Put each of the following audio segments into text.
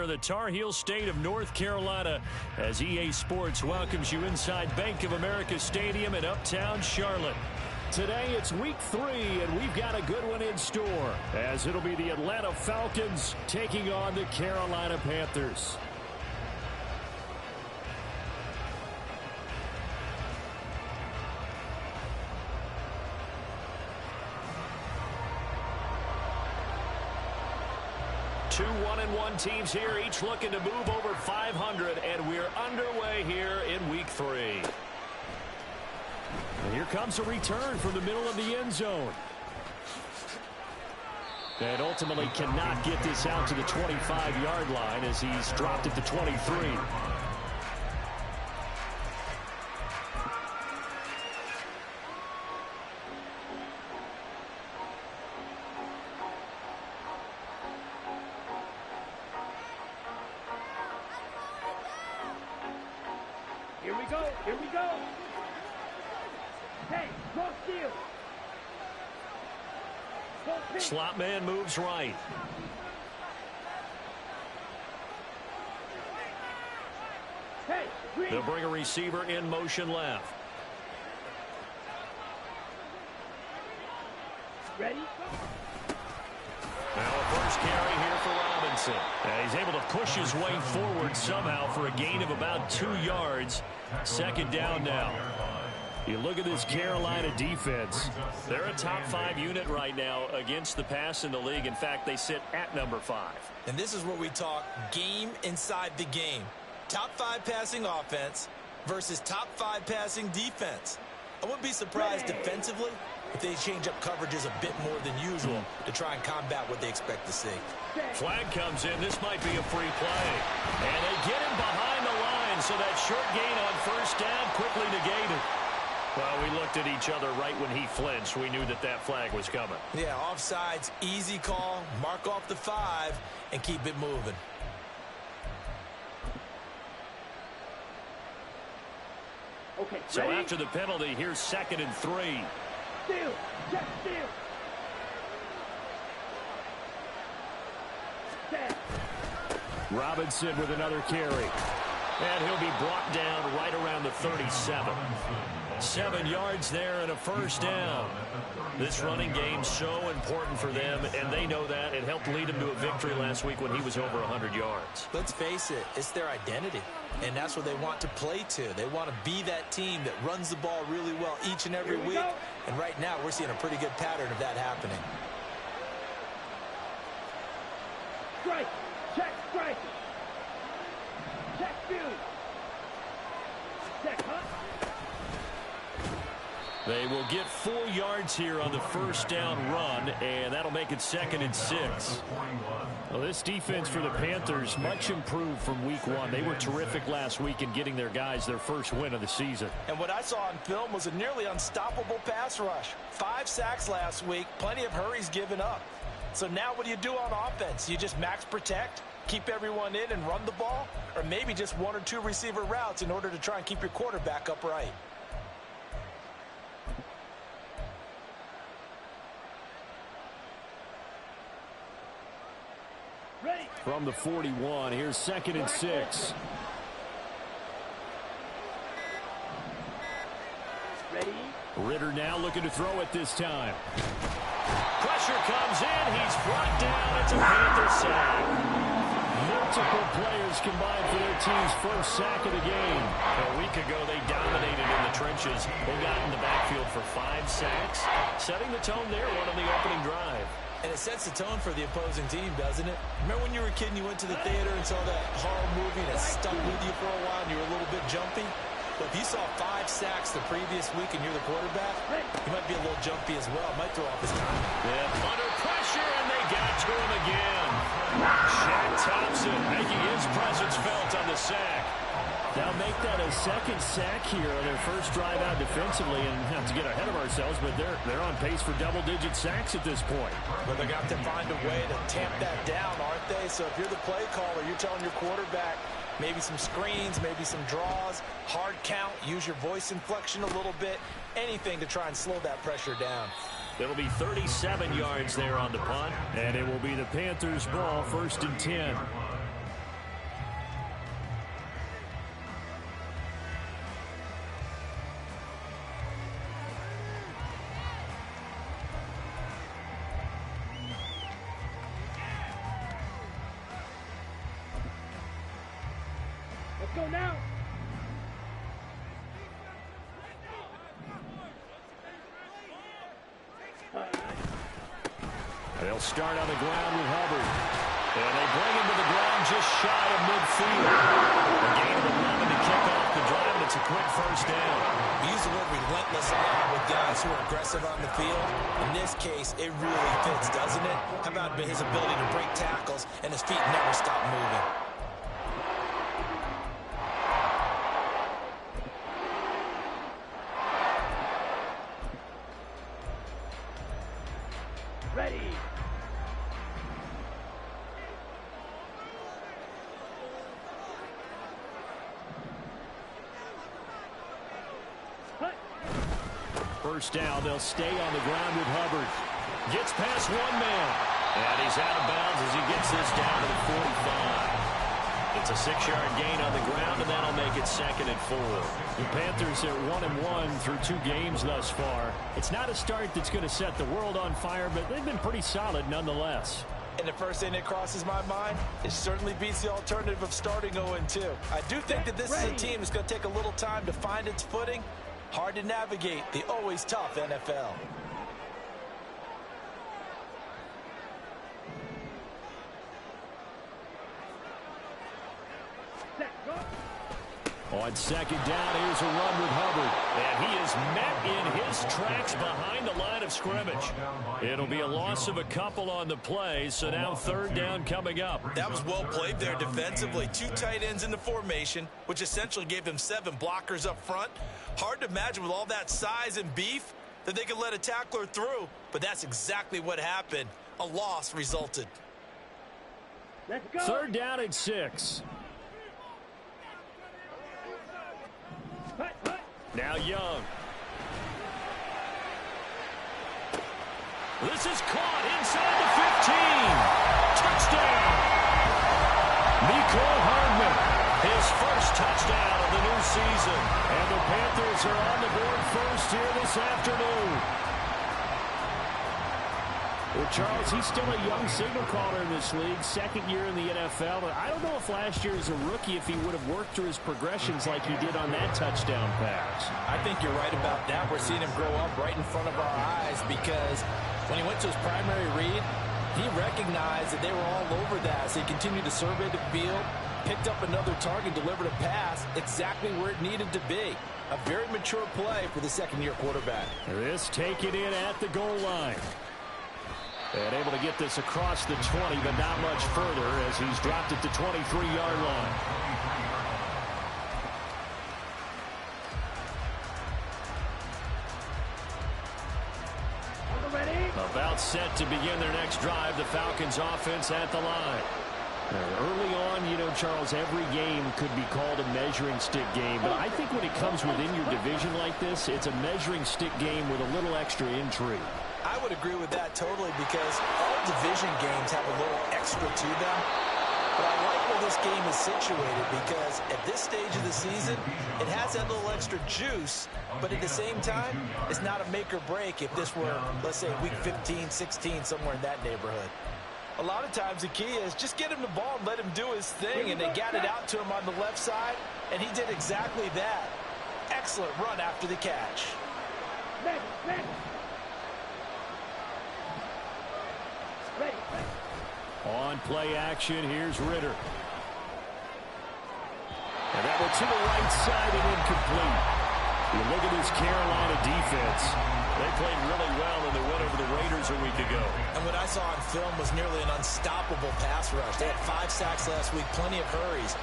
The Tar Heel state of North Carolina, as EA Sports welcomes you inside Bank of America Stadium in Uptown Charlotte. Today it's week 3, and we've got a good one in store, as it'll be the Atlanta Falcons taking on the Carolina Panthers. Two 1-1 teams here, each looking to move over 500, and we're underway here in week 3. And here comes a return from the middle of the end zone. And ultimately cannot get this out to the 25-yard line as he's dropped at the 23. Here we go. Hey, cross field. Slot man moves right. Hey, they'll bring a receiver in motion left. Ready? Now a first carry here for Robinson. He's able to push his way forward somehow for a gain of about 2 yards. Second down now. You look at this Carolina defense. They're a top 5 unit right now against the pass in the league. In fact, they sit at number 5. And this is where we talk game inside the game. Top 5 passing offense versus top 5 passing defense. I wouldn't be surprised defensively if they change up coverages a bit more than usual to try and combat what they expect to see. Flag comes in. This might be a free play. And they get him behind the line, so that short gain on first down quickly negated. Well, we looked at each other right when he flinched. We knew that that flag was coming. Yeah, offsides, easy call, mark off the 5, and keep it moving. Okay, so ready? After the penalty, here's 2nd and 3. Steal, check steal. Robinson with another carry. And he'll be brought down right around the 37. 7 yards there and a first down. This running game so important for them, and they know that. It helped lead them to a victory last week when he was over 100 yards. Let's face it, it's their identity, and that's what they want to play to. They want to be that team that runs the ball really well each and every week, and right now we're seeing a pretty good pattern of that happening. Strike, check, strike. Check, field. Check, huh? They will get 4 yards here on the first down run, and that'll make it 2nd and 6. Well, this defense for the Panthers, much improved from week 1. They were terrific last week in getting their guys their first win of the season. And what I saw on film was a nearly unstoppable pass rush. 5 sacks last week, plenty of hurries given up. So now what do you do on offense? You just max protect, keep everyone in and run the ball, or maybe just 1 or 2 receiver routes in order to try and keep your quarterback upright. From the 41, here's 2nd and 6. Ready? Ritter now looking to throw it this time. Pressure comes in. He's brought down. It's a Panther sack. Multiple players combined for their team's first sack of the game. A week ago, they dominated in the trenches. They got in the backfield for 5 sacks, setting the tone there, one on the opening drive. And it sets the tone for the opposing team, doesn't it? Remember when you were a kid and you went to the theater and saw that horror movie that stuck with you for a while and you were a little bit jumpy? But if you saw 5 sacks the previous week and you're the quarterback, you might be a little jumpy as well. Might throw off his time. Yeah, under pressure, and they got to him again. Shaq Thompson making his presence felt on the sack. They'll make that a 2nd sack here on their first drive out defensively, and have to get ahead of ourselves, but they're on pace for double-digit sacks at this point. But they're going to have to find a way to tamp that down, aren't they? So if you're the play caller, you're telling your quarterback maybe some screens, maybe some draws, hard count, use your voice inflection a little bit, anything to try and slow that pressure down. It'll be 37 yards there on the punt, and it will be the Panthers' ball, 1st and 10. go now. They'll start on the ground with Hubbard. And they bring him to the ground just shy of midfield. A gain of 11 to kick off the drive, and it's a quick first down. We use the word relentless a lot with guys who are aggressive on the field. In this case, it really fits, doesn't it? How about his ability to break tackles and his feet never stop moving? Ready. First down, they'll stay on the ground with Hubbard. Gets past one man. And he's out of bounds as he gets this down to the 45. It's a 6-yard gain on the ground, and that'll make it 2nd and 4. The Panthers are 1-1 through 2 games thus far. It's not a start that's going to set the world on fire, but they've been pretty solid nonetheless. And the first thing that crosses my mind, it certainly beats the alternative of starting 0-2. I do think that this is a team that's going to take a little time to find its footing. Hard to navigate the always tough NFL. On 2nd down, here's a run with Hubbard. And he is met in his tracks behind the line of scrimmage. It'll be a loss of a couple on the play, so now 3rd down coming up. That was well played there defensively. 2 tight ends in the formation, which essentially gave them 7 blockers up front. Hard to imagine with all that size and beef that they could let a tackler through, but that's exactly what happened. A loss resulted. Let's go. 3rd down and 6. Now Young. This is caught inside the 15. Touchdown. Mecole Hardman, his first touchdown of the new season. And the Panthers are on the board first here this afternoon. Well, Charles, he's still a young signal caller in this league, 2nd year in the NFL. I don't know if last year as a rookie, if he would have worked through his progressions like he did on that touchdown pass. I think you're right about that. We're seeing him grow up right in front of our eyes because when he went to his primary read, he recognized that they were all over that. So he continued to survey the field, picked up another target, delivered a pass exactly where it needed to be. A very mature play for the 2nd-year quarterback. This taken in at the goal line. And able to get this across the 20, but not much further as he's dropped at the 23-yard line. About set to begin their next drive, the Falcons offense at the line. Early on, you know, Charles, every game could be called a measuring stick game, but I think when it comes within your division like this, it's a measuring stick game with a little extra intrigue. I would agree with that totally because all division games have a little extra to them. But I like where this game is situated because at this stage of the season, it has that little extra juice, but at the same time, it's not a make or break if this were, let's say, week 15, 16, somewhere in that neighborhood. A lot of times the key is just get him the ball and let him do his thing, and they got it out to him on the left side, and he did exactly that. Excellent run after the catch. On play action, here's Ritter. And that one to the right side and incomplete. You look at this Carolina defense. They played really well in the win over the Raiders a week ago. And what I saw on film was nearly an unstoppable pass rush. They had 5 sacks last week, plenty of hurries.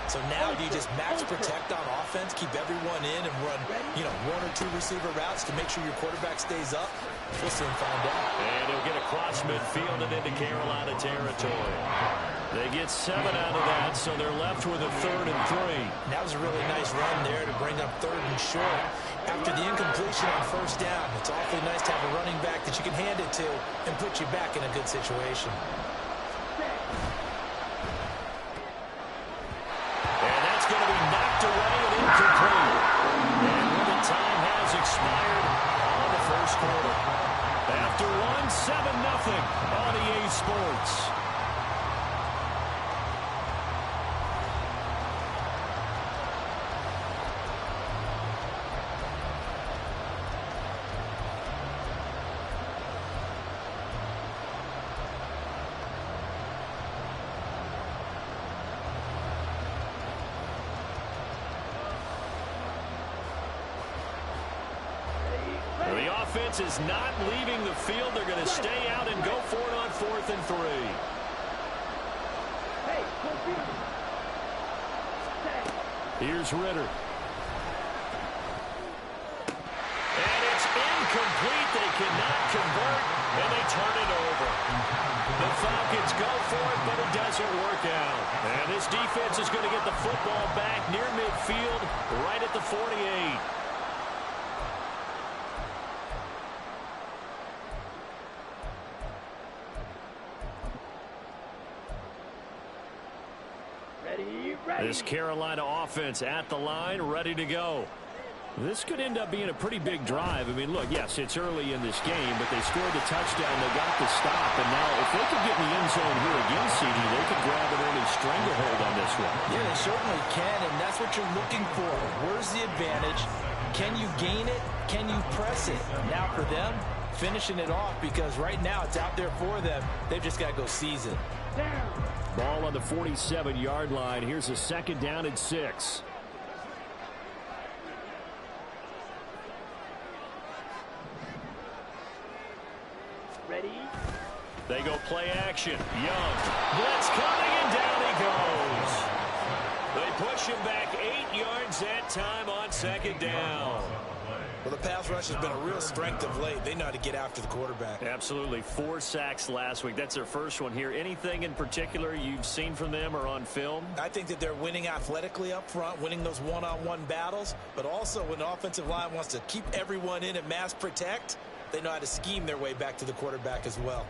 So now do you just max protect on offense, keep everyone in, and run, 1 or 2 receiver routes to make sure your quarterback stays up? We'll soon find out. And he'll get across midfield and into Carolina territory. They get 7 out of that, so they're left with a 3rd and 3. That was a really nice run there to bring up 3rd and short. After the incompletion on 1st down, it's awfully nice to have a running back that you can hand it to and put you back in a good situation. And that's going to be knocked away and incomplete. And when the time has expired on the 1st quarter. After 7-0 on EA Sports. defense is not leaving the field. They're going to stay out and go for it on 4th and 3. Hey, here's Ritter. And it's incomplete. They cannot convert, and they turn it over. The Falcons go for it, but it doesn't work out. And this defense is going to get the football back near midfield, right at the 48. This Carolina offense at the line, ready to go. This could end up being a pretty big drive. I mean, look, yes, it's early in this game, but they scored the touchdown. They got the stop. And now if they could get in the end zone here again, CD, they could grab an early stranglehold on this one. Yeah, they certainly can, and that's what you're looking for. Where's the advantage? Can you gain it? Can you press it? Now for them, finishing it off, because right now it's out there for them. They've just got to go seize it. Ball on the 47-yard line. Here's a 2nd down and 6. ready. They go play action. Young. Blitz coming, and down he goes. They push him back 8 yards that time on 2nd down. Well, the pass rush has been a real strength of late. They know how to get after the quarterback. Absolutely. 4 sacks last week. That's their first one here. Anything in particular you've seen from them or on film? I think that they're winning athletically up front, winning those one-on-one battles, but also when the offensive line wants to keep everyone in and mass protect, they know how to scheme their way back to the quarterback as well.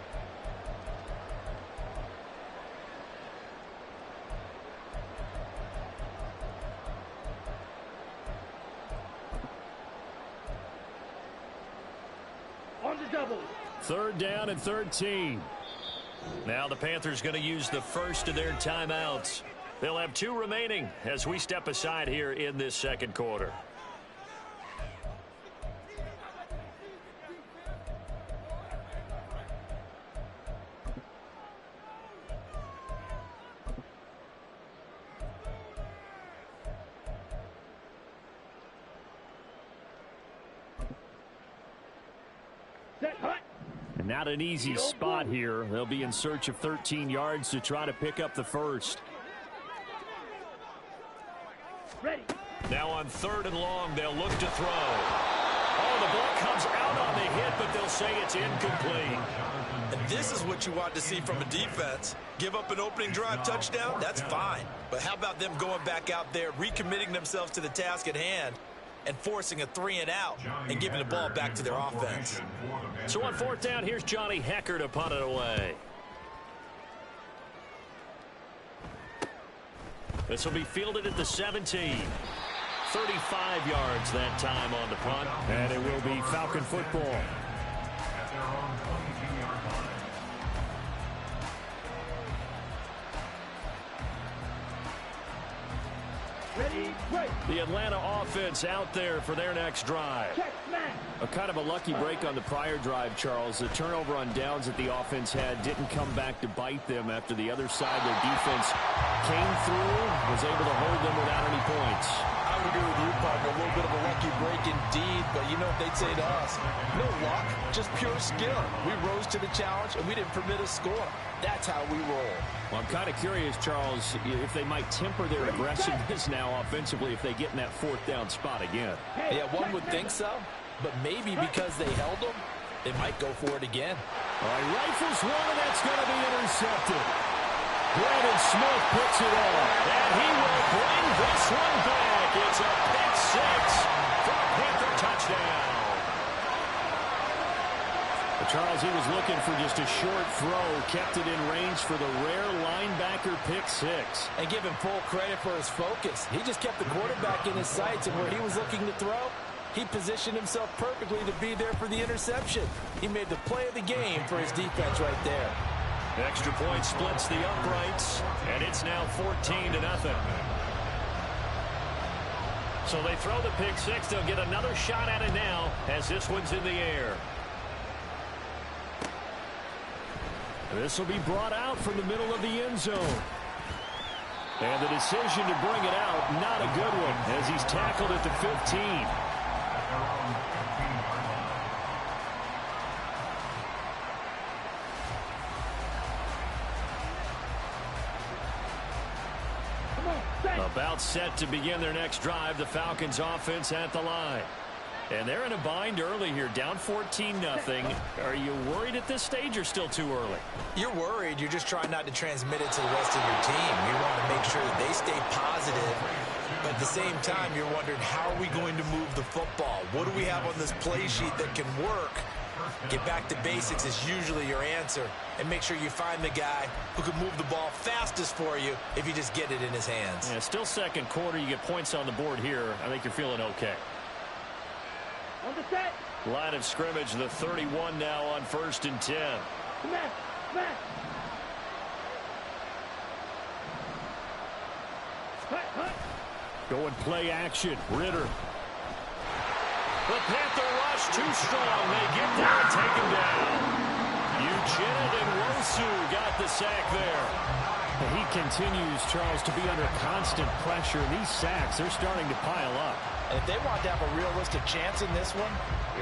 On the double. 3rd down and 13. Now the Panthers going to use the first of their timeouts. They'll have 2 remaining as we step aside here in this 2nd quarter. And not an easy spot here. They'll be in search of 13 yards to try to pick up the first. Ready. Now on 3rd and long, they'll look to throw. Oh, the ball comes out on the hit, but they'll say it's incomplete. And this is what you want to see from a defense. Give up an opening drive touchdown, that's fine. But how about them going back out there, recommitting themselves to the task at hand, and forcing a 3-and-out and giving the ball back to their offense. So on 4th down, here's Johnny Hecker to punt it away. This will be fielded at the 17. 35 yards that time on the punt. And it will be Falcon football. Ready, break. The Atlanta offense out there for their next drive. Check, smash. A kind of a lucky break on the prior drive, Charles. The turnover on downs that the offense had didn't come back to bite them after the other side. Their defense came through, was able to hold them without any points. I would agree with you, partner. A little bit of a lucky break indeed, but you know what they'd say to us? No luck, just pure skill. We rose to the challenge, and we didn't permit a score. That's how we roll. Well, I'm kind of curious, Charles, if they might temper their aggressiveness now offensively if they get in that 4th down spot again. Yeah, one would think so, but maybe because they held them, they might go for it again. All right, rifles one, and that's going to be intercepted. Brandon Smith picks it off, and he will bring this one back. It's a pick 6 for a Panther touchdown. But Charles, he was looking for just a short throw, kept it in range for the rare linebacker pick 6. And give him full credit for his focus. He just kept the quarterback in his sights, and where he was looking to throw, he positioned himself perfectly to be there for the interception. He made the play of the game for his defense right there. Extra point splits the uprights, and it's now 14-0. So they throw the pick 6. They'll get another shot at it now as this one's in the air. This will be brought out from the middle of the end zone. And the decision to bring it out, not a good one, as he's tackled at the 15. About set to begin their next drive, the Falcons offense at the line. And they're in a bind early here, down 14-0. Are you worried at this stage or still too early? You're worried. You're just trying not to transmit it to the rest of your team. You want to make sure that they stay positive. But at the same time, you're wondering, how are we going to move the football? What do we have on this play sheet that can work? Get back to basics is usually your answer. And make sure you find the guy who can move the ball fastest for you if you just get it in his hands. Yeah, still second quarter. You get points on the board here. I think you're feeling okay. On the set. Line of scrimmage, the 31 now on 1st and 10. Smash. Smash. Hut, hut. Going play action. Ritter. The Panther rush too strong. They get there and take him down. Eugene and Wosu got the sack there. He continues, Charles, to be under constant pressure. These sacks, they're starting to pile up. And if they want to have a realistic chance in this one,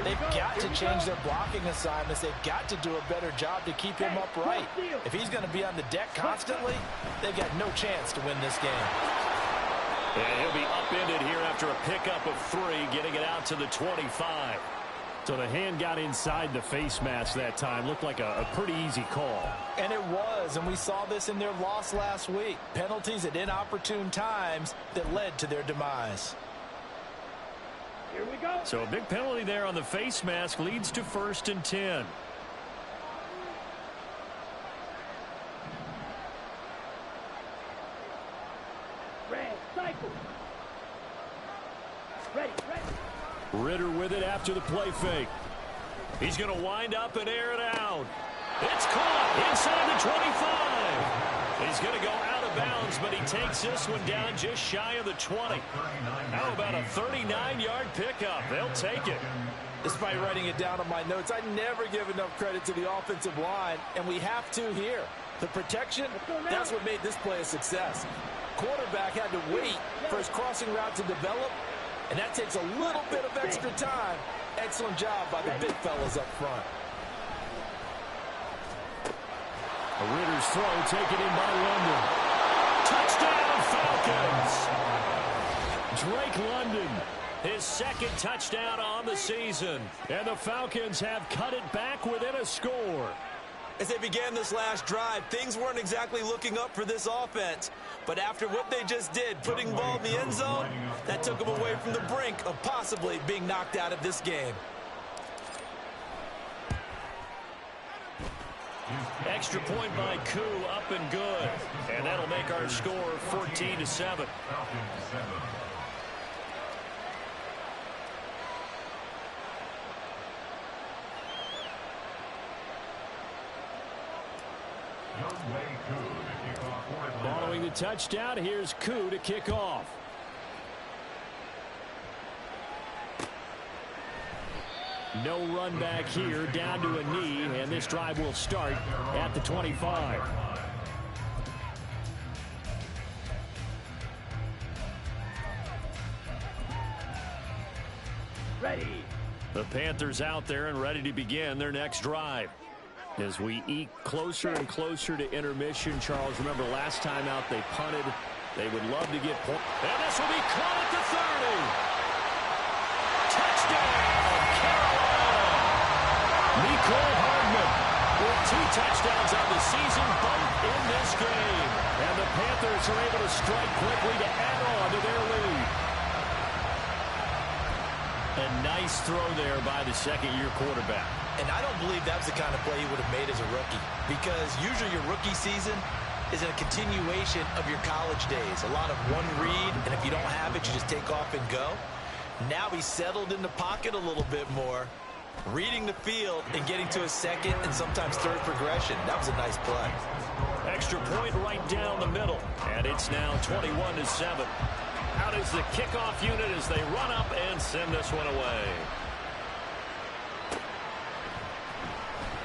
they've got to change their blocking assignments. They've got to do a better job to keep him upright. If he's going to be on the deck constantly, they've got no chance to win this game. And he'll be upended here after a pickup of 3, getting it out to the 25. So the hand got inside the face mask that time. Looked like a pretty easy call. And it was, and we saw this in their loss last week. Penalties at inopportune times that led to their demise. Here we go. So a big penalty there on the face mask leads to 1st and 10. Red cycle. Ready, ready. Ritter with it after the play fake. He's going to wind up and air it out. It's caught inside the 25. He's going to go out of bounds, but he takes this one down just shy of the 20. How about a 39-yard pickup? They'll take it. Despite writing it down on my notes, I never give enough credit to the offensive line, and we have to here. The protection, that's what made this play a success. Quarterback had to wait for his crossing route to develop, and that takes a little bit of extra time. Excellent job by the big fellas up front. A Ritter's throw taken in by London. Touchdown Falcons! Drake London, his 2nd touchdown on the season. And the Falcons have cut it back within a score. As they began this last drive, things weren't exactly looking up for this offense. But after what they just did, putting the ball in the end zone, that took them away from the brink of possibly being knocked out of this game. Extra point by Koo, up and good. And that'll make our score 14-7. Following the touchdown, here's Koo to kick off. No run back here, down to a knee, and this drive will start at the 25. Ready. The Panthers out there and ready to begin their next drive. As we eke closer and closer to intermission, Charles, remember last time out they punted. They would love to get points. And this will be caught at the 30. Touchdown, Carolina! Nicole Hardman with 2 touchdowns on the season, both in this game. And the Panthers are able to strike quickly to add on to their lead. A nice throw there by the 2nd-year quarterback. And I don't believe that was the kind of play he would have made as a rookie, because usually your rookie season is a continuation of your college days. A lot of one read, and if you don't have it, you just take off and go. Now he's settled in the pocket a little bit more, reading the field and getting to a 2nd and sometimes 3rd progression. That was a nice play. Extra point right down the middle, and it's now 21-7. Out is the kickoff unit as they run up and send this one away.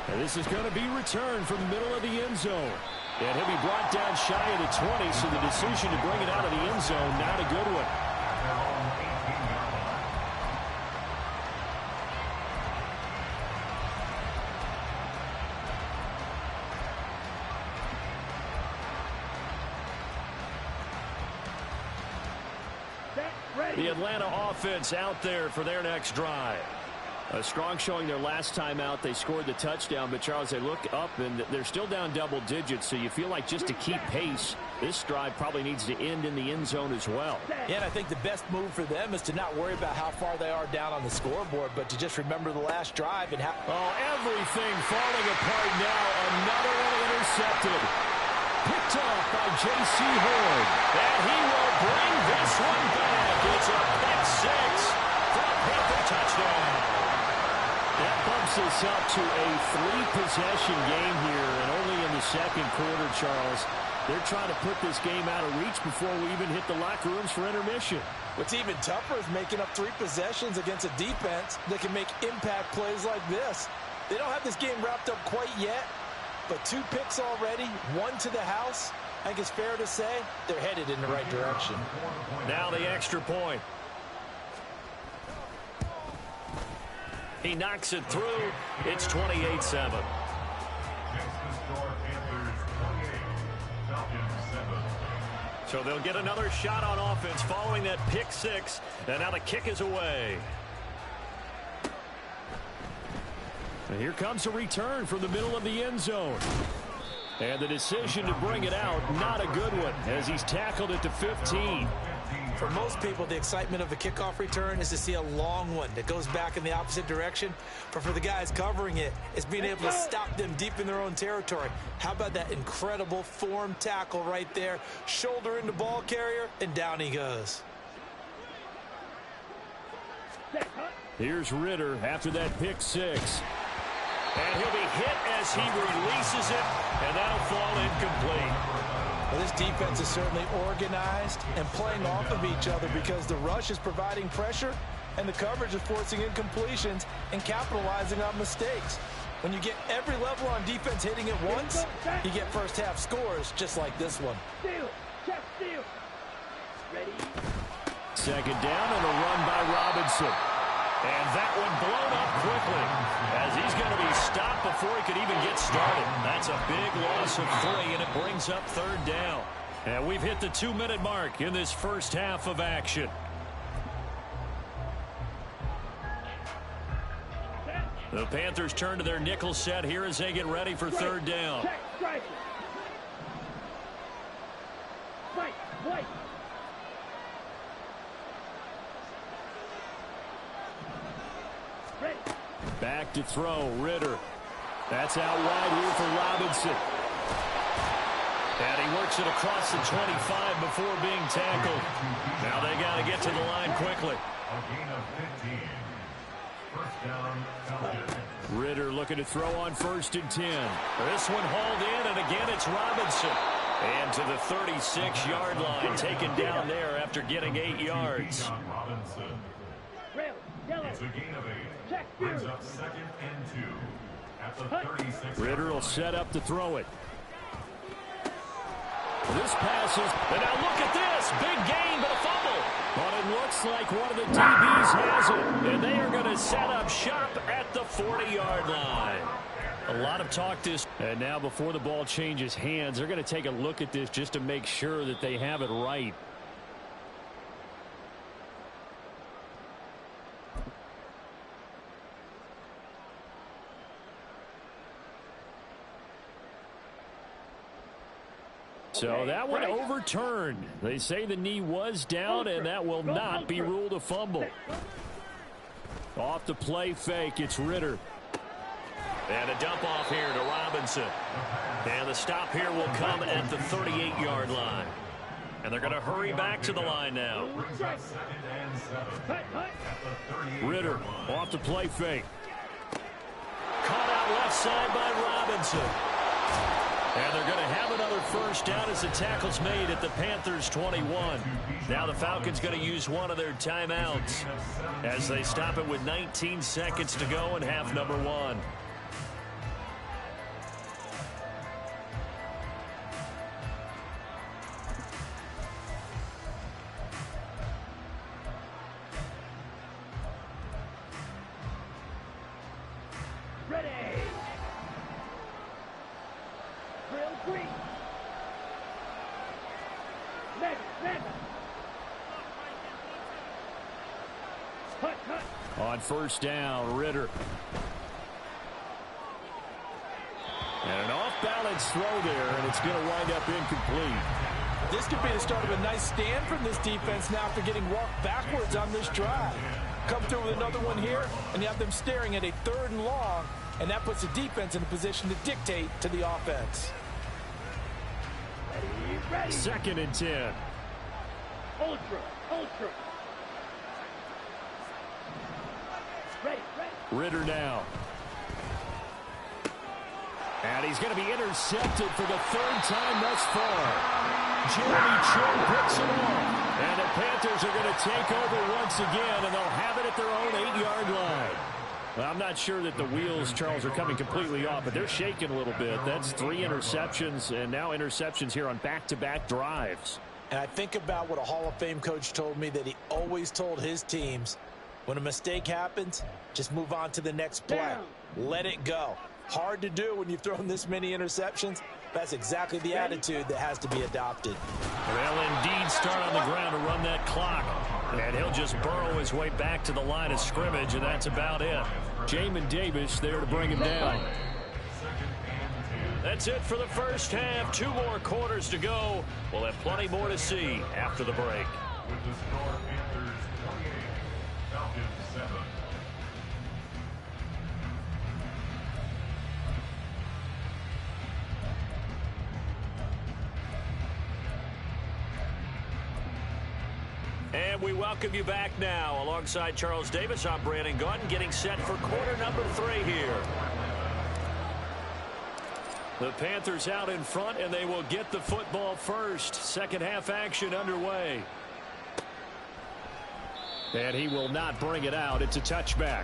And this is going to be returned from the middle of the end zone. And he'll be brought down shy of the 20, so the decision to bring it out of the end zone, not a good one. Set, ready. The Atlanta offense out there for their next drive. A strong showing their last time out. They scored the touchdown, but Charles, they look up and they're still down double digits, so you feel like just to keep pace, this drive probably needs to end in the end zone as well. Yeah, and I think the best move for them is to not worry about how far they are down on the scoreboard, but to just remember the last drive and how... Oh, everything falling apart now. Another one intercepted. Picked off by J.C. Horn. And he will bring this one back. It's a pick six for a Panther touchdown. That bumps us up to a three-possession game here, and only in the second quarter, Charles. They're trying to put this game out of reach before we even hit the locker rooms for intermission. What's even tougher is making up 3 possessions against a defense that can make impact plays like this. They don't have this game wrapped up quite yet, but 2 picks already, 1 to the house. I think it's fair to say they're headed in the right direction. Now the extra point. He knocks it through. It's 28-7. So they'll get another shot on offense following that pick six. And now the kick is away. And here comes a return from the middle of the end zone. And the decision to bring it out, not a good one, as he's tackled at the 15. For most people, the excitement of a kickoff return is to see a long one that goes back in the opposite direction. But for the guys covering it, it's being able to stop them deep in their own territory. How about that incredible form tackle right there? Shoulder into ball carrier, and down he goes. Here's Ritter after that pick six. And he'll be hit as he releases it, and that'll fall incomplete. Well, this defense is certainly organized and playing off of each other because the rush is providing pressure and the coverage is forcing incompletions and capitalizing on mistakes. When you get every level on defense hitting at once, you get first half scores just like this one. Steal, check steal. Ready. Second down and a run by Robinson. And that one blown up quickly as he's going to be stopped before he could even get started. That's a big loss of 3, and it brings up third down. And we've hit the 2-minute mark in this first half of action. The Panthers turn to their nickel set here as they get ready for third down. Check, strike. Fight, white. Back to throw, Ritter. That's out wide here for Robinson. And he works it across the 25 before being tackled. Now they got to get to the line quickly. Ritter looking to throw on 1st and 10. This one hauled in, and again it's Robinson. And to the 36-yard line, taken down there after getting 8 yards. Rail, yellow. It's a gain of 8. Check, brings up 2nd and 2 at the 36. Ritter will set up to throw it. This pass is, and now look at this, big gain, but a fumble. But it looks like one of the DBs has it, and they are going to set up shop at the 40-yard line. A lot of talk this, and now before the ball changes hands, they're going to take a look at this just to make sure that they have it right. So that one overturned. They say the knee was down, and that will not be ruled a fumble. Off the play fake, it's Ritter. And a dump off here to Robinson. And the stop here will come at the 38-yard line. And they're going to hurry back to the line now. Ritter off the play fake. Caught out left side by Robinson. And they're going to have another first down as the tackle's made at the Panthers' 21. Now the Falcons going to use one of their timeouts as they stop it with 19 seconds to go in half number 1. Hut, hut. On first down, Ritter. And an off-balance throw there, and it's going to wind up incomplete. This could be the start of a nice stand from this defense now after getting walked backwards on this drive. Come through with another one here, and you have them staring at a 3rd and long, and that puts the defense in a position to dictate to the offense. Ready. 2nd and 10. Ultra. Ready. Ritter now. And he's going to be intercepted for the 3rd time thus far. Jeremy Chinn picks it off. And the Panthers are going to take over once again, and they'll have it at their own 8-yard line. Well, I'm not sure that the wheels, Charles, are coming completely off, but they're shaking a little bit. That's 3 interceptions, and now interceptions here on back-to-back drives. And I think about what a Hall of Fame coach told me that he always told his teams, when a mistake happens, just move on to the next play. Down. Let it go. Hard to do when you've thrown this many interceptions. That's exactly the attitude that has to be adopted. They'll indeed start on the ground to run that clock. And he'll just burrow his way back to the line of scrimmage, and that's about it. Jamin Davis there to bring him down. That's it for the first half. 2 more quarters to go. We'll have plenty more to see after the break. With the score, Panthers 28, Falcons 7. And we welcome you back now. Alongside Charles Davis, I'm Brandon Gunn, getting set for quarter number 3 here. The Panthers out in front, and they will get the football first. Second half action underway. And he will not bring it out. It's a touchback.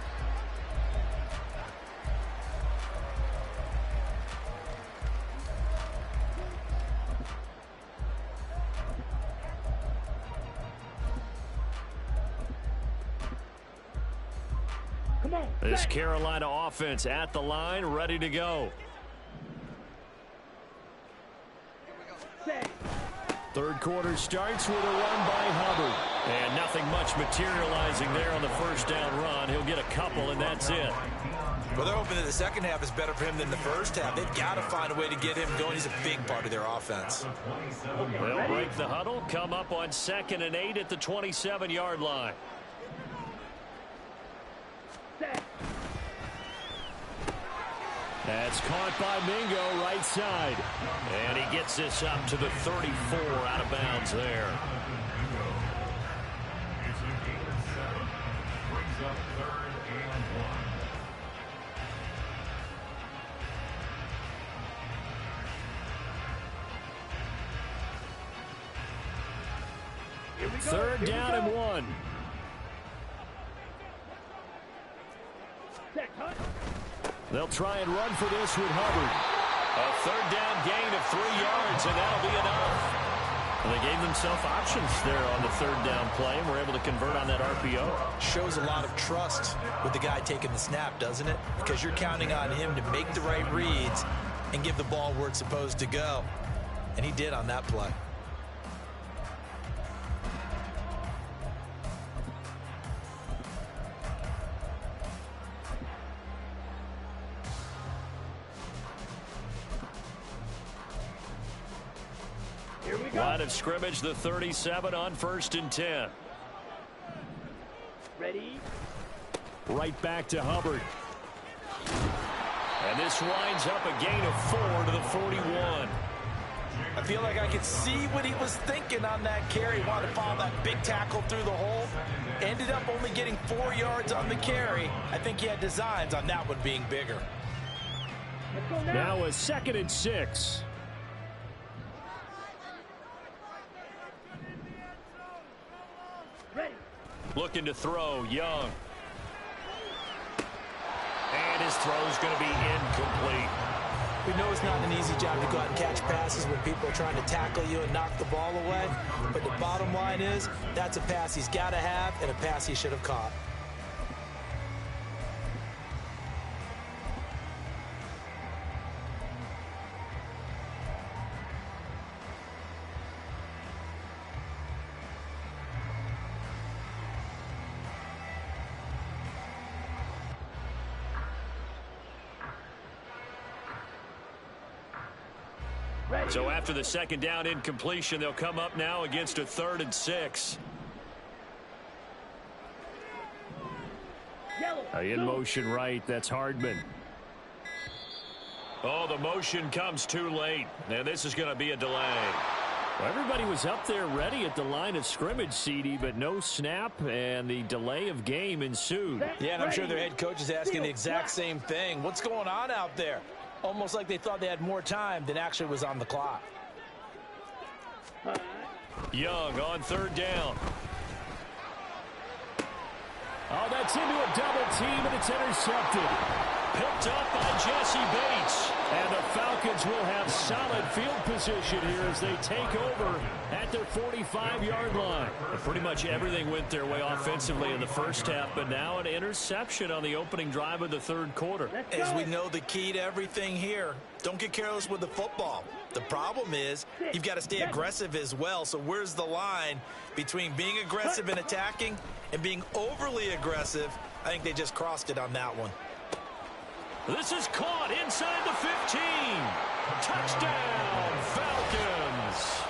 Come on. This Carolina offense at the line, ready to go. Set. 3rd quarter starts with a run by Hubbard. And nothing much materializing there on the first down run. He'll get a couple, and that's it. Well, they're hoping that the second half is better for him than the first half. They've got to find a way to get him going. He's a big part of their offense. They'll break the huddle, come up on 2nd and 8 at the 27-yard line. Set. That's caught by Mingo, right side. And he gets this up to the 34, out of bounds there. It's a gain of 7. Brings up 3rd and 1. Here we go. 3rd down and 1. Set. Hut. They'll try and run for this with Hubbard. A 3rd down gain of 3 yards, and that'll be enough. Well, they gave themselves options there on the 3rd down play, and were able to convert on that RPO. Shows a lot of trust with the guy taking the snap, doesn't it? Because you're counting on him to make the right reads and give the ball where it's supposed to go. And he did on that play. Here we go. Line of scrimmage, the 37 on 1st and 10. Ready. Right back to Hubbard. And this winds up a gain of 4 to the 41. I feel like I could see what he was thinking on that carry. He wanted to follow that big tackle through the hole. Ended up only getting 4 yards on the carry. I think he had designs on that one being bigger. Let's go now. Now a 2nd and 6. Ready. Looking to throw, Young. And his throw's going to be incomplete. We know it's not an easy job to go out and catch passes when people are trying to tackle you and knock the ball away. But the bottom line is, that's a pass he's got to have and a pass he should have caught. So after the second down incompletion, they'll come up now against a 3rd and 6. In motion right, that's Hardman. Oh, the motion comes too late, and this is going to be a delay. Well, everybody was up there ready at the line of scrimmage, CD, but no snap, and the delay of game ensued. Yeah, and I'm sure their head coach is asking the exact same thing. What's going on out there? Almost like they thought they had more time than actually was on the clock. Young on 3rd down. Oh, that's into a double team, and it's intercepted. Picked up by Jesse Bates. And the Falcons will have solid field position here as they take over at their 45-yard line. But pretty much everything went their way offensively in the first half, but now an interception on the opening drive of the 3rd quarter. As we know, the key to everything here, don't get careless with the football. The problem is you've got to stay aggressive as well. So where's the line between being aggressive and attacking and being overly aggressive? I think they just crossed it on that one. This is caught inside the 15. Touchdown, Falcons.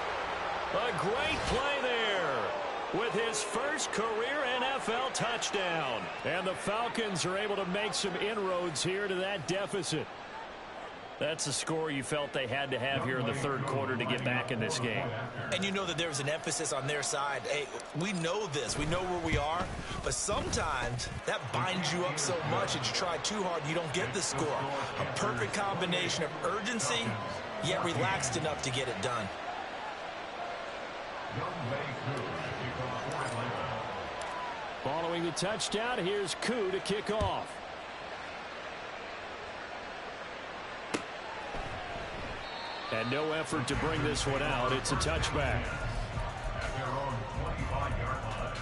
A great play there with his first career NFL touchdown. And the Falcons are able to make some inroads here to that deficit. That's a score you felt they had to have here in the 3rd quarter to get back in this game. And you know that there was an emphasis on their side. Hey, we know this. We know where we are. But sometimes that binds you up so much that you try too hard, you don't get the score. A perfect combination of urgency, yet relaxed enough to get it done. Following the touchdown, here's Koo to kick off. And no effort to bring this one out. It's a touchback. At their own 25-yard line.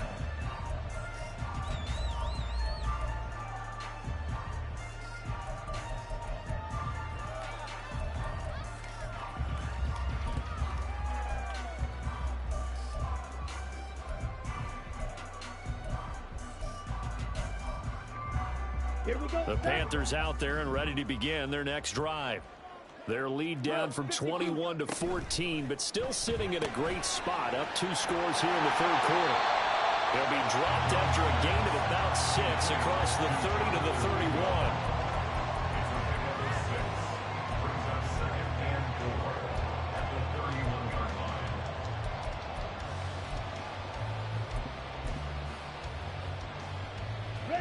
Here we go. The Panthers out there and ready to begin their next drive. Their lead down from 21 to 14, but still sitting at a great spot, up 2 scores here in the 3rd quarter. They'll be dropped after a gain of about 6 across the 30 to the 31.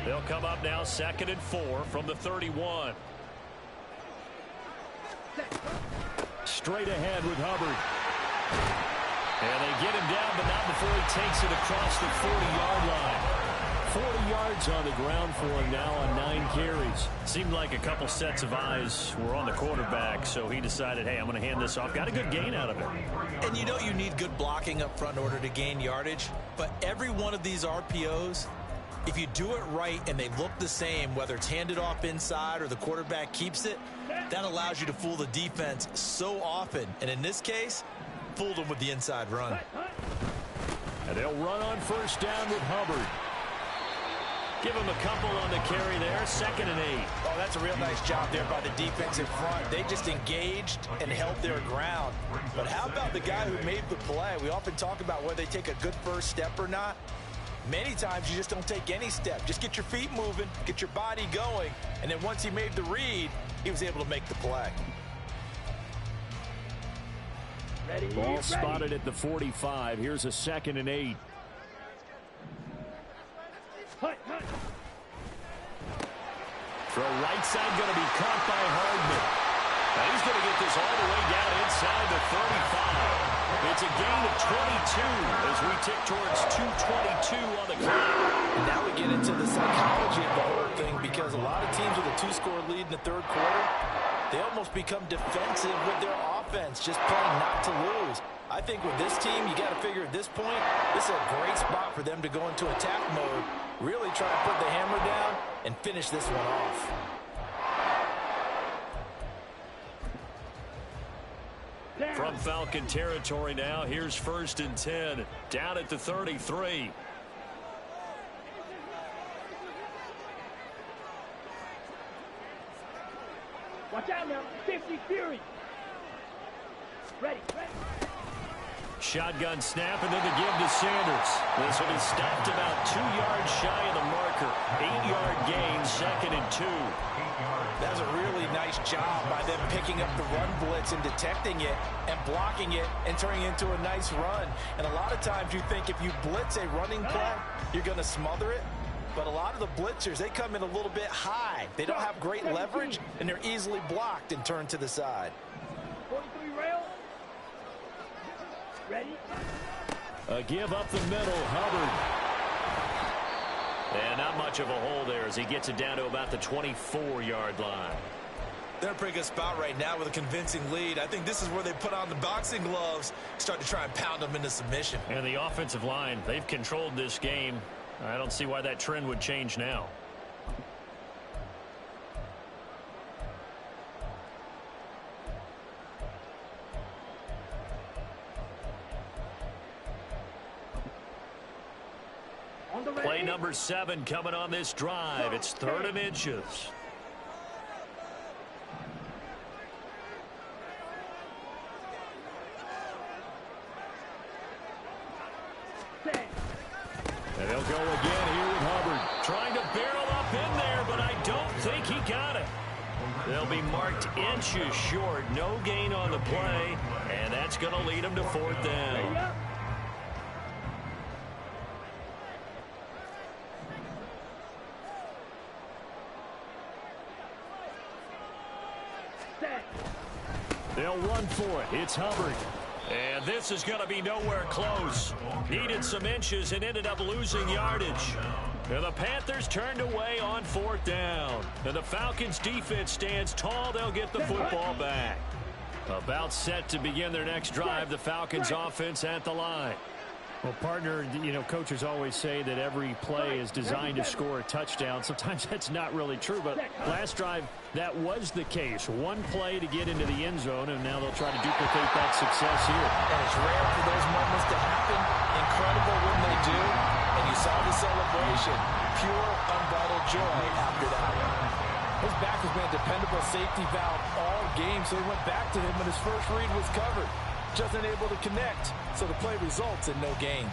They'll come up now 2nd and 4 from the 31. Straight ahead with Hubbard. And they get him down, but not before he takes it across the 40-yard line. 40 yards on the ground for him now on 9 carries. Seemed like a couple sets of eyes were on the quarterback, so he decided, hey, I'm going to hand this off. Got a good gain out of it. And you know you need good blocking up front in order to gain yardage, but every one of these RPOs, if you do it right and they look the same, whether it's handed off inside or the quarterback keeps it, that allows you to fool the defense so often. And in this case, fooled them with the inside run. And they'll run on 1st down with Hubbard. Give him a couple on the carry there, 2nd and 8. Oh, that's a real nice job there by the defensive front. They just engaged and held their ground. But how about the guy who made the play? We often talk about whether they take a good first step or not. Many times you just don't take any step. Just get your feet moving, get your body going, and then once he made the read, he was able to make the play. Ball spotted at the 45. Here's a 2nd and 8. Throw right side going to be caught by Hardman. Now he's going to get this all the way down inside the 35. It's a gain of 22 as we tick towards 2:22 on the clock. And now we get into the psychology of the whole thing, because a lot of teams with a 2-score lead in the 3rd quarter, they almost become defensive with their offense, just playing not to lose. I think with this team, you got to figure at this point, this is a great spot for them to go into attack mode, really try to put the hammer down and finish this one off. From Falcon territory now, here's 1st and 10, down at the 33. Watch out now, 50 Fury. Shotgun snap, and then the give to Sanders. This will be stopped about 2 yards shy of the marker. 8-yard gain, 2nd and 2. That's a really nice job by them picking up the run blitz and detecting it and blocking it and turning it into a nice run. And a lot of times you think if you blitz a running play, you're going to smother it. But a lot of the blitzers, they come in a little bit high. They don't have great leverage, and they're easily blocked and turned to the side. 43 rail. Ready? A give up the middle, Hubbard. And not much of a hole there as he gets it down to about the 24-yard line. They're in a pretty good spot right now with a convincing lead. I think this is where they put on the boxing gloves, start to try and pound them into submission. And the offensive line, they've controlled this game. I don't see why that trend would change now. Play number 7 coming on this drive. It's 3rd and inches. And they'll go again here with Hubbard. Trying to barrel up in there, but I don't think he got it. They'll be marked inches short. No gain on the play, and that's going to lead them to 4th down. They'll run for it. It's Hubbard. And this is going to be nowhere close. Needed some inches and ended up losing yardage. And the Panthers turned away on 4th down. And the Falcons defense stands tall. They'll get the football back. About set to begin their next drive. The Falcons offense at the line. Well, partner, you know, coaches always say that every play is designed to score a touchdown. Sometimes that's not really true, but last drive, that was the case. One play to get into the end zone, and now they'll try to duplicate that success here. And it's rare for those moments to happen. Incredible when they do. And you saw the celebration. Pure, unbridled joy after that one. His back has been a dependable safety valve all game, so he went back to him when his first read was covered. Just unable to connect, so the play results in no gain.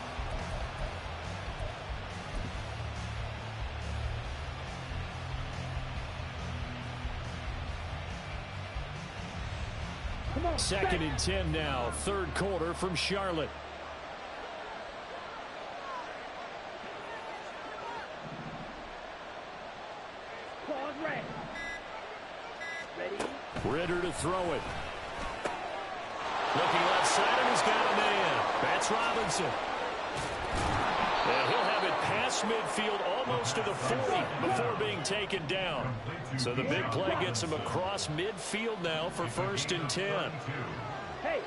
Second and 10 now, 3rd quarter from Charlotte. Pause, ready. Ritter to throw it. Looking left side, and he's got a man. That's Robinson. And he'll have it past midfield almost to the 40 before being taken down. So the big play gets him across midfield now for 1st and 10. Hey,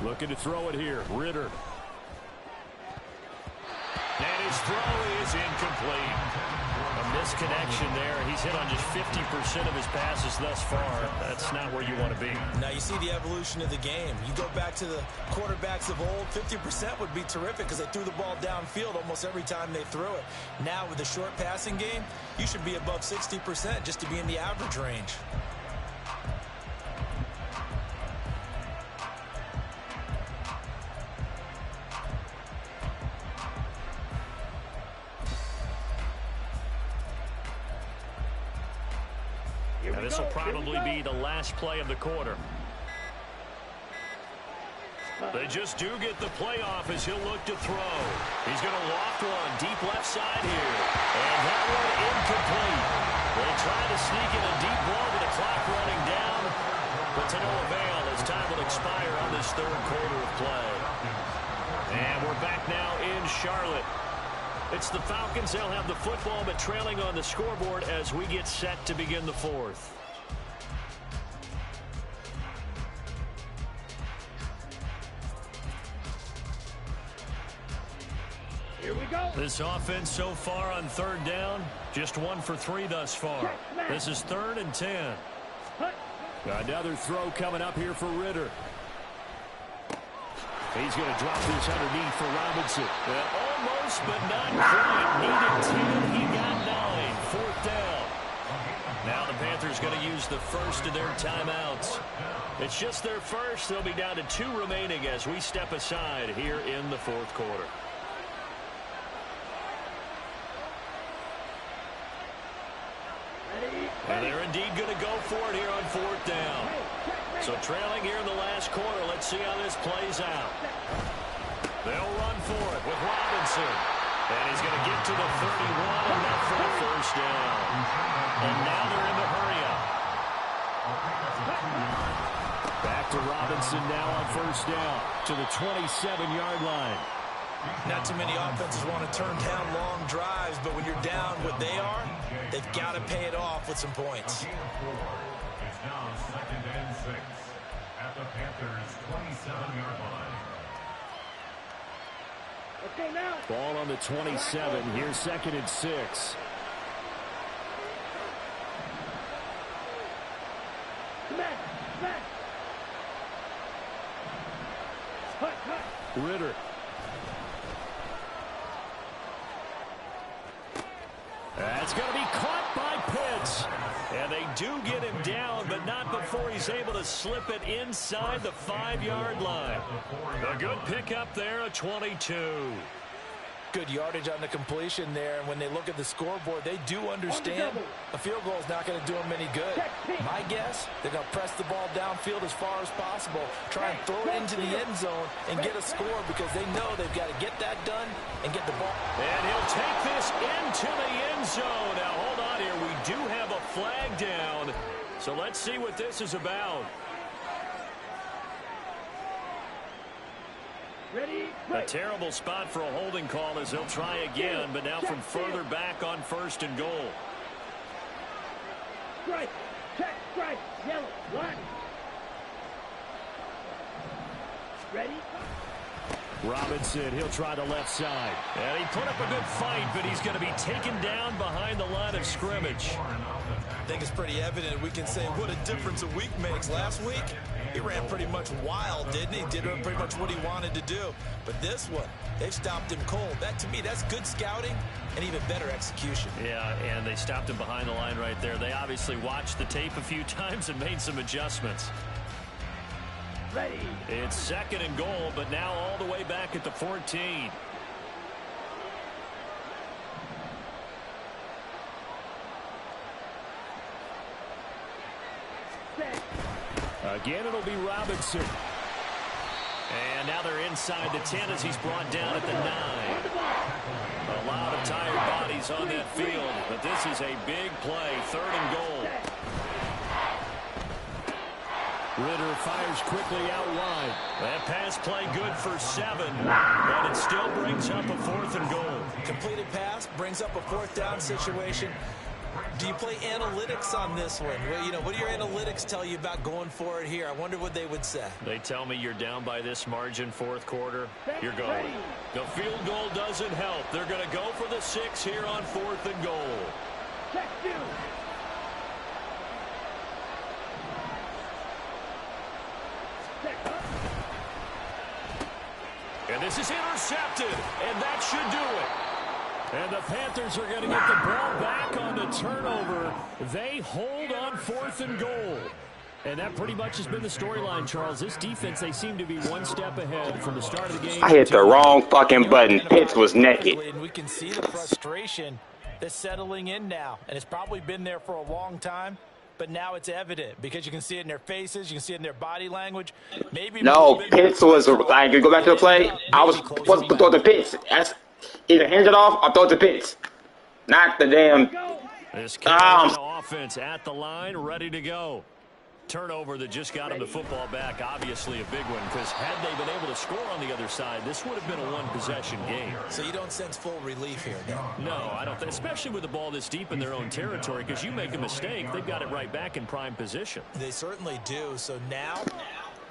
looking to throw it here. Ritter. And his throw is incomplete. A misconnection there. He's hit on just 50% of his passes thus far. That's not where you want to be. Now you see the evolution of the game. You go back to the quarterbacks of old, 50% would be terrific because they threw the ball downfield almost every time they threw it. Now with the short passing game, you should be above 60% just to be in the average range. And this will probably be the last play of the quarter. They just do get the play off as he'll look to throw. He's going to loft one deep left side here. And that one incomplete. They try to sneak in a deep ball with the clock running down. But to no avail as time will expire on this 3rd quarter of play. And we're back now in Charlotte. It's the Falcons. They'll have the football, but trailing on the scoreboard as we get set to begin the 4th. Here we go. This offense so far on 3rd down, just 1 for 3 thus far. This is 3rd and 10. Another throw coming up here for Ritter. He's going to drop this underneath for Robinson. Almost, but not quite. Needed 10. He got 9. 4th down. Now the Panthers Panthers going to use the first of their timeouts. It's just their first. They'll be down to 2 remaining as we step aside here in the fourth quarter. And they're indeed going to go for it here on 4th down. So trailing here in the last quarter. Let's see how this plays out. They'll run for it with Robinson. And he's going to get to the 31, enough for the first down. And now they're in the hurry up. Back to Robinson now on 1st down to the 27-yard line. Not too many offenses want to turn down long drives, but when you're down what they are, they've got to pay it off with some points. It's now 2nd and 6 at the Panthers' 27-yard line. Okay, now. Ball on the 27. Here's 2nd and 6. Back. Ritter. That's going to be caught by Pitts. And they do get him down, but not before he's able to slip it inside the 5-yard line. A good pickup there, a 22. Good yardage on the completion there, and when they look at the scoreboard, they do understand a field goal is not going to do them any good. My guess, they're going to press the ball downfield as far as possible, try and throw it into the end zone and get a score because they know they've got to get that done and get the ball. And he'll take this into the end zone. Now, hold on here. We do have a flag down, so let's see what this is about. A terrible spot for a holding call as they'll try again, but now from further back on 1st and goal. Strike, check, strike, yellow, line. Ready? Robinson, he'll try the left side. And he put up a good fight, but he's going to be taken down behind the line of scrimmage. I think it's pretty evident we can say what a difference a week makes. Last week, he ran pretty much wild, didn't he? Did pretty much what he wanted to do. But this one, they've stopped him cold. That, to me, that's good scouting and even better execution. Yeah, and they stopped him behind the line right there. They obviously watched the tape a few times and made some adjustments. Ready. It's 2nd and goal, but now all the way back at the 14. Again, it'll be Robinson. And now they're inside the 10 as he's brought down at the 9. A lot of tired bodies on that field, but this is a big play. 3rd and goal. Ritter fires quickly out wide. That pass play good for 7, but it still brings up a 4th and goal. Completed pass brings up a 4th down situation. Do you play analytics on this one? Well, you know, what do your analytics tell you about going for it here? I wonder what they would say. They tell me you're down by this margin 4th quarter. You're going. The field goal doesn't help. They're going to go for the 6 here on 4th and goal. Check 2. And this is intercepted, and that should do it. And the Panthers are going to get the ball back on the turnover. They hold on 4th and goal. And that pretty much has been the storyline, Charles. This defense, they seem to be one step ahead from the start of the game. I hit the wrong fucking button. Pitts was naked. And we can see the frustration that's settling in now. And it's probably been there for a long time. But now it's evident because you can see it in their faces. You can see it in their body language. Maybe no, Pitts was like, go back to the play. I was supposed to throw the Pitts. That's either hand it off or throw it to Pitts. Not the damn. This Carolina offense at the line, ready to go. Turnover that just got him the football back, obviously a big one, because had they been able to score on the other side, this would have been a one-possession game. So you don't sense full relief here, no? No, I don't think, especially with the ball this deep in their own territory, because you make a mistake, they've got it right back in prime position. They certainly do. So now,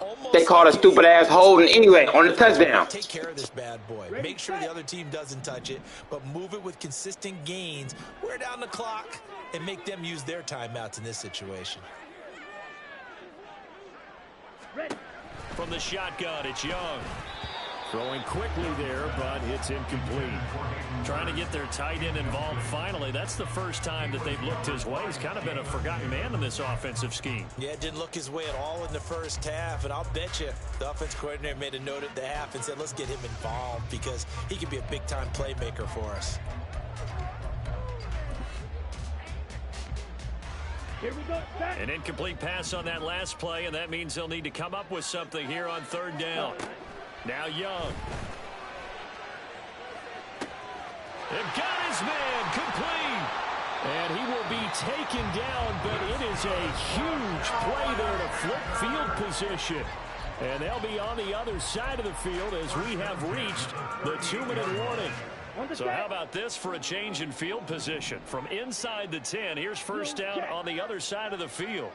almost they called a stupid-ass holding anyway on the touchdown. Take care of this bad boy. Make sure the other team doesn't touch it, but move it with consistent gains. Wear down the clock and make them use their timeouts in this situation. From the shotgun, it's Young. Throwing quickly there, but it's incomplete. Trying to get their tight end involved finally. That's the first time that they've looked his way. He's kind of been a forgotten man in this offensive scheme. Yeah, it didn't look his way at all in the first half, and I'll bet you the offense coordinator made a note at the half and said, let's get him involved because he can be a big-time playmaker for us. Here we go. An incomplete pass on that last play, and that means they'll need to come up with something here on third down. Now Young. They've got his man complete. And he will be taken down, but it is a huge play there to flip field position. And they'll be on the other side of the field as we have reached the 2-minute warning. So how about this for a change in field position? From inside the 10, here's first down on the other side of the field.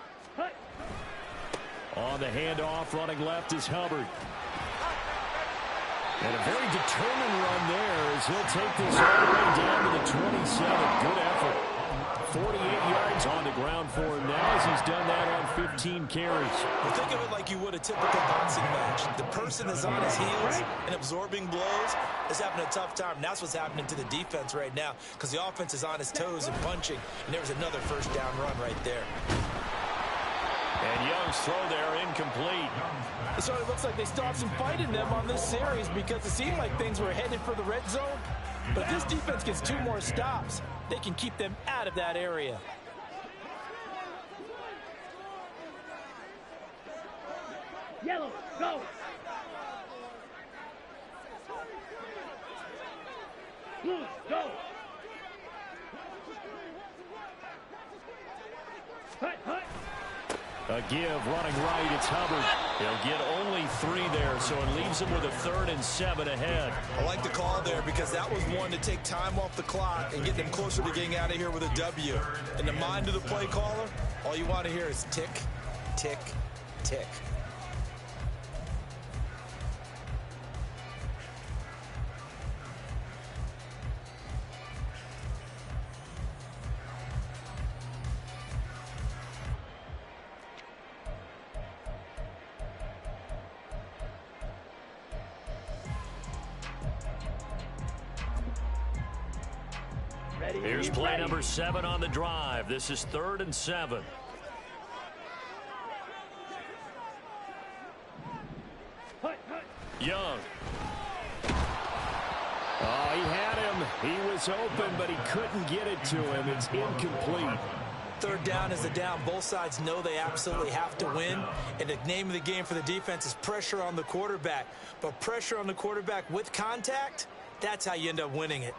On the handoff, running left is Hubbard. And a very determined run there as he'll take this all the way down to the 27. Good effort. 48 yards on the ground for him now as he's done that on 15 carries. Well, think of it like you would a typical boxing match. The person is on his heels and absorbing blows is having a tough time. And that's what's happening to the defense right now because the offense is on his toes and punching. And there was another first down run right there. And Young's throw there incomplete. So it looks like they still have some fight in them on this series because it seemed like things were headed for the red zone. But if this defense gets 2 more stops, they can keep them out of that area. Yellow, go! Blue, go! Hut, hut! A give, running right, it's Hubbard. He'll get only 3 there, so it leaves him with a 3rd and 7 ahead. I like the call there because that was one to take time off the clock and get them closer to getting out of here with a W. In the mind of the play caller, all you want to hear is tick, tick, tick. Here's play number 7 on the drive. This is 3rd and 7. Young. Oh, he had him. He was open, but he couldn't get it to him. It's incomplete. Third down is the down. Both sides know they absolutely have to win. And the name of the game for the defense is pressure on the quarterback. But pressure on the quarterback with contact, that's how you end up winning it.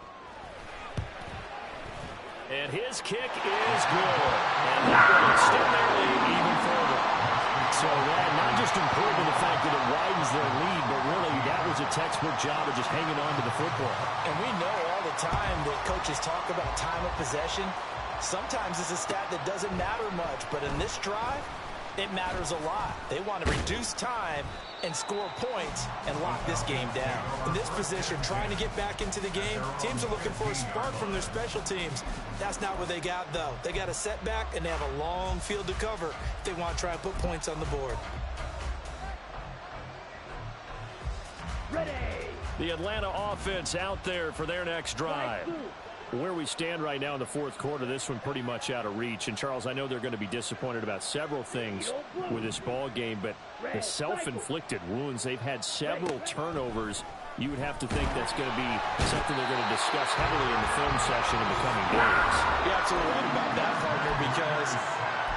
And his kick is good. And that will extend their lead even further. So that not just important in the fact that it widens their lead, but really that was a textbook job of just hanging on to the football. And we know all the time that coaches talk about time of possession. Sometimes it's a stat that doesn't matter much, but in this drive, it matters a lot. They want to reduce time and score points and lock this game down. In this position, trying to get back into the game, teams are looking for a spark from their special teams. That's not what they got, though. They got a setback, and they have a long field to cover if they want to try and put points on the board. Ready! The Atlanta offense out there for their next drive. Where we stand right now in the 4th quarter, this one pretty much out of reach. And, Charles, I know they're going to be disappointed about several things with this ball game, but the self-inflicted wounds, they've had several turnovers. You would have to think that's going to be something they're going to discuss heavily in the film session in the coming days. You're absolutely right about that, partner, because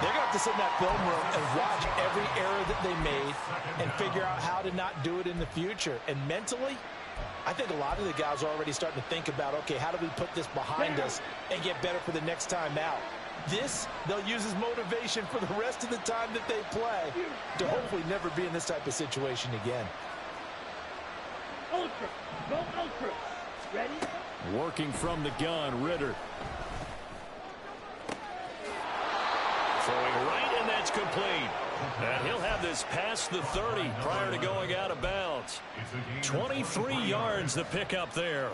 they're going to have to sit in that film room and watch every error that they made and figure out how to not do it in the future. And mentally, I think a lot of the guys are already starting to think about, okay, how do we put this behind us and get better for the next time out? This, they'll use as motivation for the rest of the time that they play to hopefully never be in this type of situation again. Ultra, go ultra. Ready? Working from the gun, Ritter. Throwing right, and that's complete. And he'll have this past the 30 prior to going out of bounds. 23 yards the pickup there.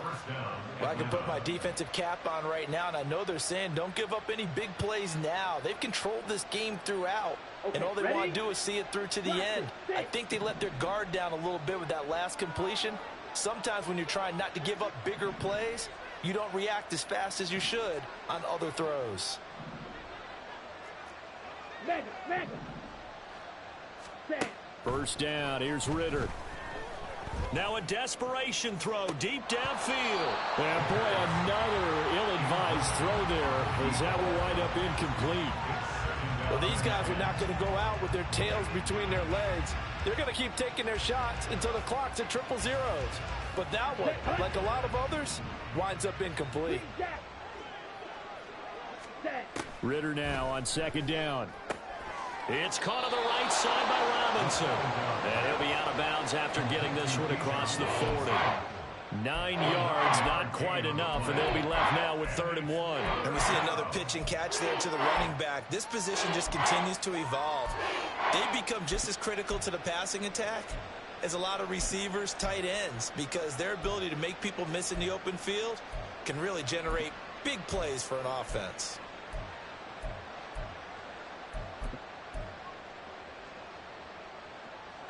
Well, I can put my defensive cap on right now, and I know they're saying don't give up any big plays now. They've controlled this game throughout, and all they want to do is see it through to the end. I think they let their guard down a little bit with that last completion, Sometimes when you're trying not to give up bigger plays, you don't react as fast as you should on other throws. Mega. Set. First down, here's Ritter. Now a desperation throw deep downfield. And boy, another ill-advised throw there as that will wind up incomplete. Well, these guys are not going to go out with their tails between their legs. They're going to keep taking their shots until the clock's at triple zeros. But that one, like a lot of others, winds up incomplete. Set. Ritter now on second down. It's caught on the right side by Robinson. And he'll be out of bounds after getting this one across the 40. 9 yards, not quite enough, and they'll be left now with 3rd and 1. And we see another pitch and catch there to the running back. This position just continues to evolve. They become just as critical to the passing attack as a lot of receivers, tight ends, because their ability to make people miss in the open field can really generate big plays for an offense.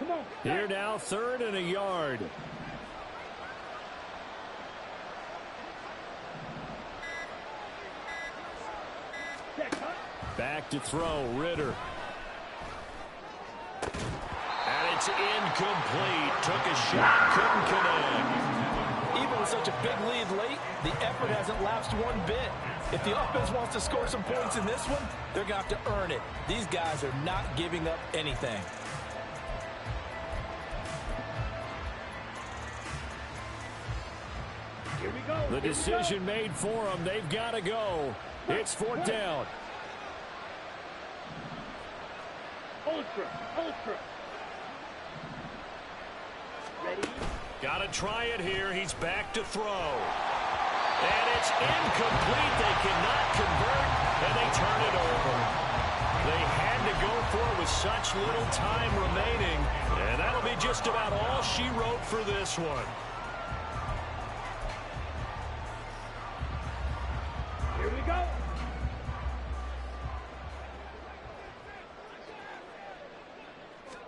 Come on. Here now, 3rd and a yard. Set. Cut. Back to throw, Ritter. And it's incomplete. Took a shot, couldn't connect. Even with such a big lead late, the effort hasn't lapsed one bit. If the offense wants to score some points in this one, they're going to have to earn it. These guys are not giving up anything. Here we go. The decision made for them. They've got to go. It's 4th down. Ultra. Ready? Got to try it here. He's back to throw. And it's incomplete. They cannot convert, and they turn it over. They had to go for it with such little time remaining, and that'll be just about all she wrote for this one. Here we go.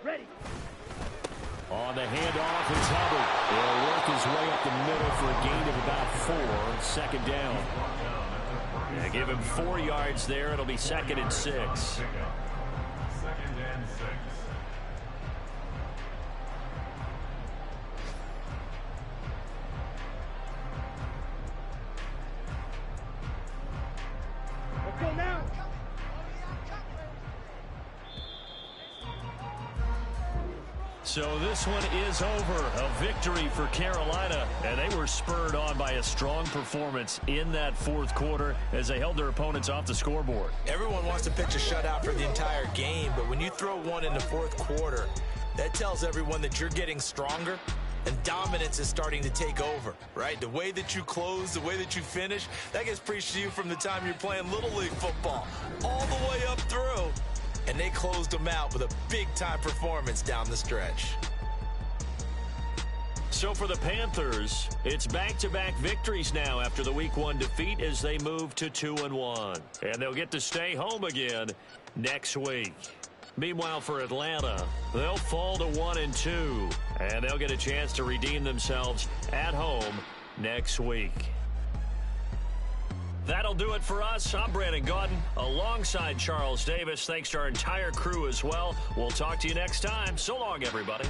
Ready. On the handoff, it's Hubbard. He'll work his way up the middle for a gain of about 4. 2nd down. Yeah, give him 4 yards there. It'll be 2nd and 6. 2nd and 6. Let's go now. So this one is over. A victory for Carolina, and they were spurred on by a strong performance in that 4th quarter as they held their opponents off the scoreboard. Everyone wants to pitch a shutout for the entire game, but when you throw one in the 4th quarter, that tells everyone that you're getting stronger and dominance is starting to take over, right? The way that you close, the way that you finish, that gets preached to you from the time you're playing Little League football all the way up through. And they closed them out with a big-time performance down the stretch. So for the Panthers, it's back-to-back victories now after the Week 1 defeat as they move to 2-1. And they'll get to stay home again next week. Meanwhile, for Atlanta, they'll fall to 1-2, and they'll get a chance to redeem themselves at home next week. That'll do it for us. I'm Brandon Gaudin alongside Charles Davis. Thanks to our entire crew as well. We'll talk to you next time. So long, everybody.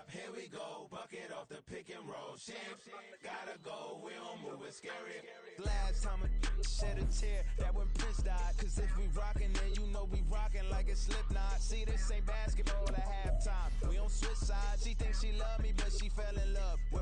Here we go, bucket off the pick and roll. Champ, got gotta go, we don't move, it's scary. Last time a shed a tear, that when Prince died. Cause if we rockin' then you know we rockin' like a Slipknot. See, this ain't basketball at halftime. We don't switch sides. She thinks she love me, but she fell in love.